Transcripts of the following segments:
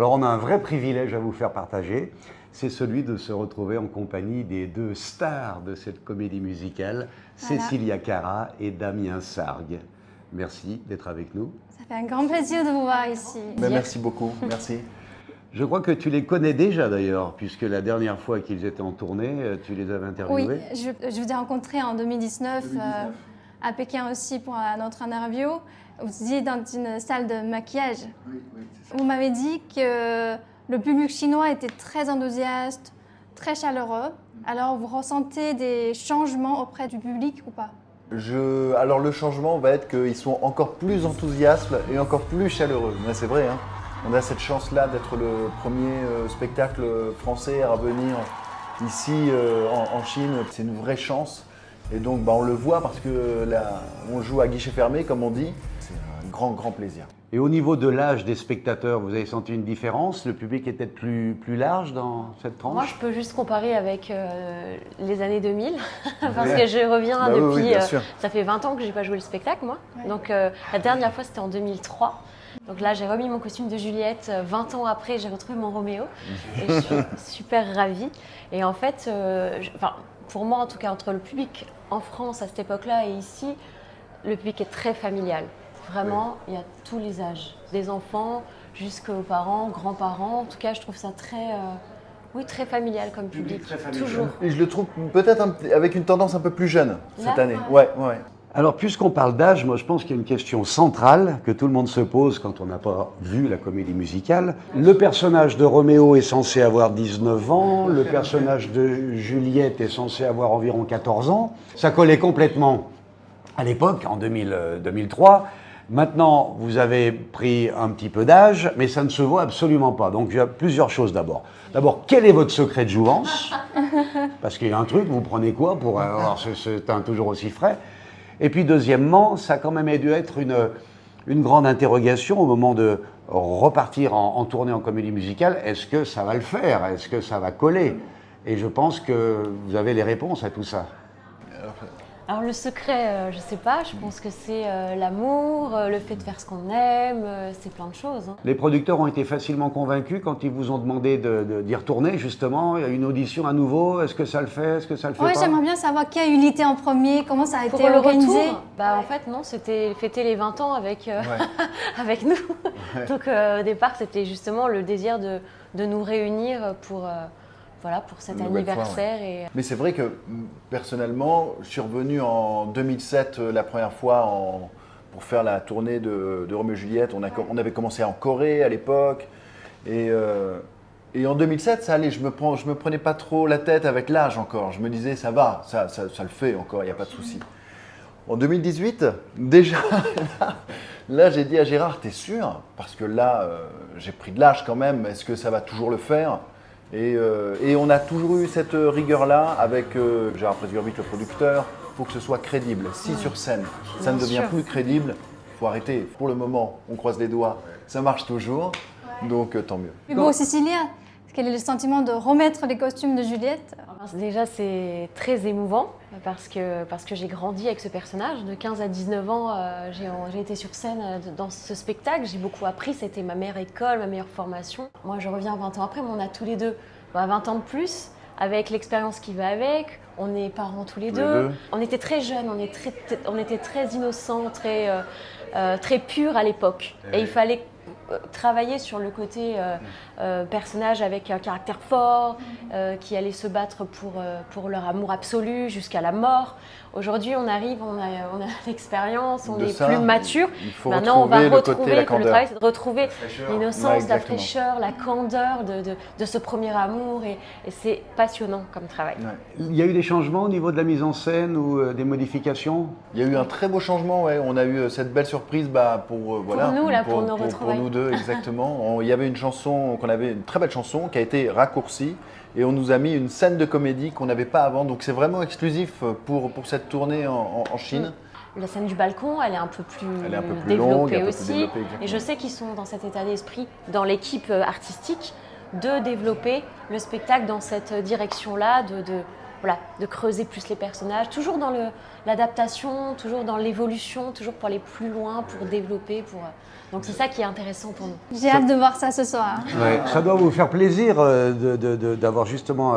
Alors on a un vrai privilège à vous faire partager, c'est celui de se retrouver en compagnie des deux stars de cette comédie musicale, Voilà. Cécilia Cara et Damien Sargue. Merci d'être avec nous. Ça fait un grand plaisir de vous voir ici. Merci beaucoup, merci. Je crois que tu les connais déjà d'ailleurs, puisque la dernière fois qu'ils étaient en tournée, tu les avais Oui, interviewés. je vous ai rencontré en 2019, à Pékin aussi pour notre interview. Vous étiez dans une salle de maquillage. Oui, c'est ça. Vous m'avez dit que le public chinois était très enthousiaste, très chaleureux. Alors vous ressentez des changements auprès du public ou pas? Alors le changement va être qu'ils sont encore plus enthousiastes et encore plus chaleureux. Mais c'est vrai, hein. On a cette chance-là d'être le premier spectacle français à revenir ici en Chine. C'est une vraie chance. Et donc on le voit parce que là, on joue à guichet fermé, comme on dit. C'est un grand, grand plaisir. Et au niveau de l'âge des spectateurs, vous avez senti une différence? Le public est peut-être plus large dans cette tranche? Moi, je peux juste comparer avec les années 2000, parce que je reviens Bah oui, depuis... bien sûr. ça fait 20 ans que je n'ai pas joué le spectacle, moi. Donc, la dernière fois, c'était en 2003. Donc là, j'ai remis mon costume de Juliette. 20 ans après, j'ai retrouvé mon Roméo. Et je suis super ravie. Et en fait, pour moi, en tout cas, entre le public en France à cette époque-là et ici, le public est très familial. Vraiment, il y a tous les âges, des enfants jusqu'aux parents, grands-parents. En tout cas, je trouve ça très familial comme public. Toujours. Et je le trouve peut-être avec une tendance un peu plus jeune cette Là, année. Ouais. Alors, puisqu'on parle d'âge, moi je pense qu'il y a une question centrale que tout le monde se pose quand on n'a pas vu la comédie musicale. Le personnage de Roméo est censé avoir 19 ans, le personnage de Juliette est censé avoir environ 14 ans. Ça collait complètement à l'époque, en 2003. Maintenant, vous avez pris un petit peu d'âge, mais ça ne se voit absolument pas. Donc, il y a plusieurs choses d'abord. D'abord, quel est votre secret de jouvence? Parce qu'il y a un truc, vous prenez quoi pour avoir ce teint toujours aussi frais? Et puis, deuxièmement, ça a quand même dû être une grande interrogation au moment de repartir en tournée en comédie musicale. Est-ce que ça va le faire? Est-ce que ça va coller? Et je pense que vous avez les réponses à tout ça. Alors le secret, je sais pas, je pense que c'est l'amour, le fait de faire ce qu'on aime, c'est plein de choses. Hein. Les producteurs ont été facilement convaincus quand ils vous ont demandé d'y retourner, justement. Il y a une audition à nouveau. Est-ce que ça le fait? Est-ce que ça le fait Oui, pas? j'aimerais bien savoir qui a eu l'idée en premier, comment ça a Pour été le organisé. retour, en fait non, c'était fêter les 20 ans avec, avec nous. Donc au départ, c'était justement le désir de nous réunir pour cet Une nouvelle fois, anniversaire. Mais c'est vrai que personnellement, je suis revenu en 2007 la première fois pour faire la tournée de Roméo et Juliette. On avait commencé en Corée à l'époque. Et en 2007, ça allait. Je me prenais pas trop la tête avec l'âge encore. Je me disais, ça va, ça le fait encore, il n'y a pas de souci. En 2018, déjà, là j'ai dit à Gérard, t'es sûr? Parce que là, j'ai pris de l'âge quand même. Est-ce que ça va toujours le faire? Et on a toujours eu cette rigueur-là avec Gérard Presgurvic, le producteur. Il faut que ce soit crédible. Si sur scène, ça ne devient plus crédible, il faut arrêter. Pour le moment, on croise les doigts, ça marche toujours, donc tant mieux. Hugo, Cécilia, quel est le sentiment de remettre les costumes de Juliette? Déjà, c'est très émouvant parce que j'ai grandi avec ce personnage. De 15 à 19 ans, j'ai été sur scène dans ce spectacle. J'ai beaucoup appris. C'était ma meilleure école, ma meilleure formation. Moi, je reviens 20 ans après, mais on a tous les deux 20 ans de plus avec l'expérience qui va avec. On est parents tous les deux. On était très jeunes, on était très innocents, très purs à l'époque. Et il fallait travailler sur le côté personnage avec un caractère fort, qui allait se battre pour leur amour absolu jusqu'à la mort. Aujourd'hui, on arrive, on a l'expérience, on est plus mature. Maintenant, on va retrouver le travail, c'est de retrouver l'innocence, la fraîcheur, la candeur de ce premier amour, et c'est passionnant comme travail. Ouais. Il y a eu des changements au niveau de la mise en scène ou des modifications? Il y a eu un très beau changement, ouais. On a eu cette belle surprise pour nos retrouvailles. Pour nous deux, exactement. Il y avait une très belle chanson qui a été raccourcie et on nous a mis une scène de comédie qu'on n'avait pas avant. Donc c'est vraiment exclusif pour cette tournée en Chine. La scène du balcon, elle est un peu plus, Elle est un peu plus développée longue, un peu plus aussi. développée, exactement. Et je sais qu'ils sont dans cet état d'esprit, dans l'équipe artistique, de développer le spectacle dans cette direction-là, voilà, de creuser plus les personnages, toujours dans l'adaptation, toujours dans l'évolution, toujours pour aller plus loin, pour développer, donc c'est ça qui est intéressant pour nous. J'ai hâte de voir ça ce soir. Ouais, ça doit vous faire plaisir d'avoir justement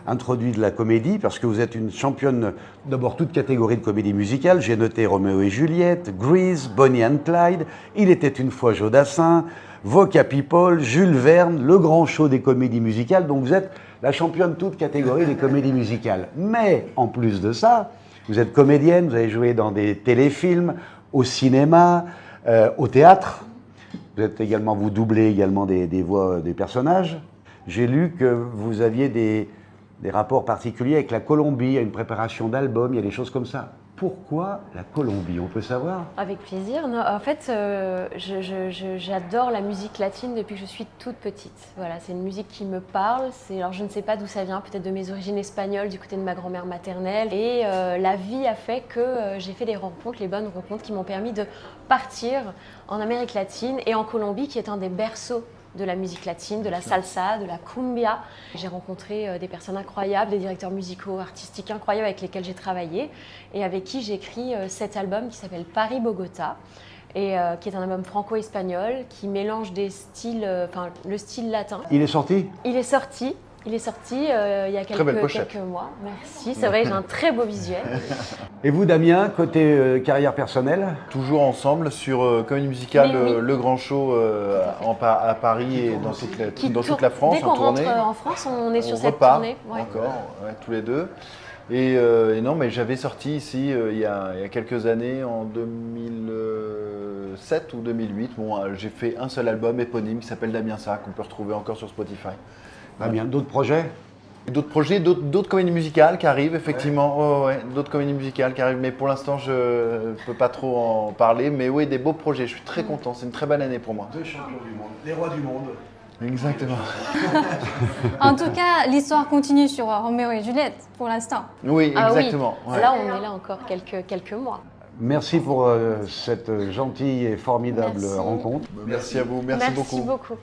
introduit de la comédie, parce que vous êtes une championne d'abord toute catégorie de comédie musicale. J'ai noté Roméo et Juliette, Grease, Bonnie and Clyde, Il était une fois Joe Dassin, Voca People, Jules Verne, le grand show des comédies musicales. Donc vous êtes la championne toute catégorie des comédies musicales. Mais en plus de ça, vous êtes comédienne, vous avez joué dans des téléfilms, au cinéma, au théâtre. Vous doublez également des voix des personnages. J'ai lu que vous aviez des rapports particuliers avec la Colombie, il y a une préparation d'albums, il y a des choses comme ça. Pourquoi la Colombie, on peut savoir? Avec plaisir. Non, en fait, j'adore la musique latine depuis que je suis toute petite. Voilà, c'est une musique qui me parle. Alors, je ne sais pas d'où ça vient, peut-être de mes origines espagnoles, du côté de ma grand-mère maternelle. Et la vie a fait que j'ai fait des rencontres, les bonnes rencontres qui m'ont permis de partir en Amérique latine et en Colombie, qui est un des berceaux de la musique latine, de la salsa, de la cumbia. J'ai rencontré des personnes incroyables, des directeurs musicaux, artistiques incroyables avec lesquels j'ai travaillé et avec qui j'ai écrit cet album qui s'appelle Paris-Bogota et qui est un album franco-espagnol qui mélange des styles, le style latin. Il est sorti? Il est sorti il y a quelques mois. Merci, c'est vrai, j'ai un très beau visuel. Et vous, Damien, côté carrière personnelle? Toujours ensemble sur Comédie Musicale, Oui. le grand show à Paris et dans toute la France Dès qu'on en tournée. rentre en France, on est sur cette repart tournée. Ouais. encore, ouais, tous les deux. Et non, mais j'avais sorti ici il y a quelques années, en 2007 ou 2008. Bon, j'ai fait un seul album éponyme qui s'appelle Damien Ça, qu'on peut retrouver encore sur Spotify. Damien, d'autres projets? D'autres projets, d'autres comédies musicales qui arrivent, effectivement. Ouais, d'autres comédies musicales qui arrivent, mais pour l'instant, je ne peux pas trop en parler. Mais oui, des beaux projets. Je suis très content. C'est une très belle année pour moi. Deux champions du monde, des rois du monde. Exactement. En tout cas, l'histoire continue sur Roméo et Juliette pour l'instant. Oui, Ah exactement. oui. Ouais. Là, on est là encore quelques mois. Merci pour cette gentille et formidable Merci. rencontre. Merci à vous. Merci beaucoup. beaucoup.